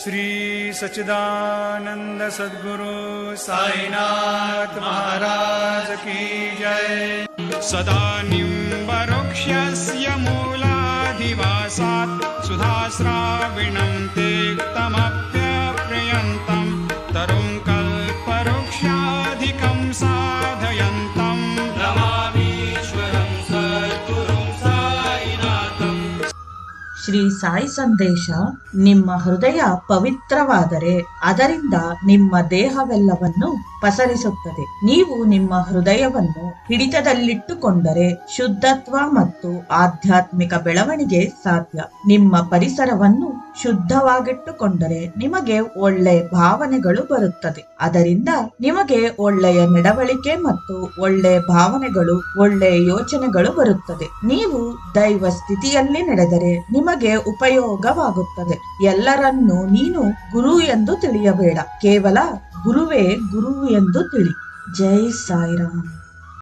श्री सच्चिदानंद सद्गुरु साईनाथ महाराज की जय। सदा निम्बवृक्षस्य मूलाधिवासात् सुधाश्राविणं तीक्तमप्यप्रियन्तं तरुं कल्पवृक्षाधिकं साधयन्तं नमामीश्वरं सद्गुरुं साईनाथं। ಶ್ರೀ ಸಾಯಿ ಸಂದೇಶ ನಿಮ್ಮ ಹೃದಯ ಪವಿತ್ರವಾದರೆ ಅದರಿಂದ ನಿಮ್ಮ ದೇಹವೆಲ್ಲವನ್ನು ಪಸರಿಸುತ್ತದೆ. ನೀವು ನಿಮ್ಮ ಹೃದಯವನ್ನು ಹಿಡಿತದಲ್ಲಿಟ್ಟುಕೊಂಡರೆ ಶುದ್ಧತ್ವ ಮತ್ತು ಆಧ್ಯಾತ್ಮಿಕ ಬೆಳವಣಿಗೆ ಸಾಧ್ಯ. ನಿಮ್ಮ ಪರಿಸರವನ್ನು ಶುದ್ಧವಾಗಿಟ್ಟುಕೊಂಡರೆ ನಿಮಗೆ ಒಳ್ಳೆ ಭಾವನೆಗಳು ಬರುತ್ತದೆ. ಅದರಿಂದ ನಿಮಗೆ ಒಳ್ಳೆಯ ನಡವಳಿಕೆ ಮತ್ತು ಒಳ್ಳೆ ಭಾವನೆಗಳು, ಒಳ್ಳೆ ಯೋಚನೆಗಳು ಬರುತ್ತದೆ. ನೀವು ದೈವ ಸ್ಥಿತಿಯಲ್ಲಿ ನಡೆದರೆ ನಿಮಗೆ ಉಪಯೋಗವಾಗುತ್ತದೆ. ಎಲ್ಲರನ್ನೂ ನೀನು ಗುರು ಎಂದು ತಿಳಿಯಬೇಡ, ಕೇವಲ ಗುರುವೇ ಗುರು ಎಂದು ತಿಳಿ. ಜೈ ಸಾಯಿರಾಮ್.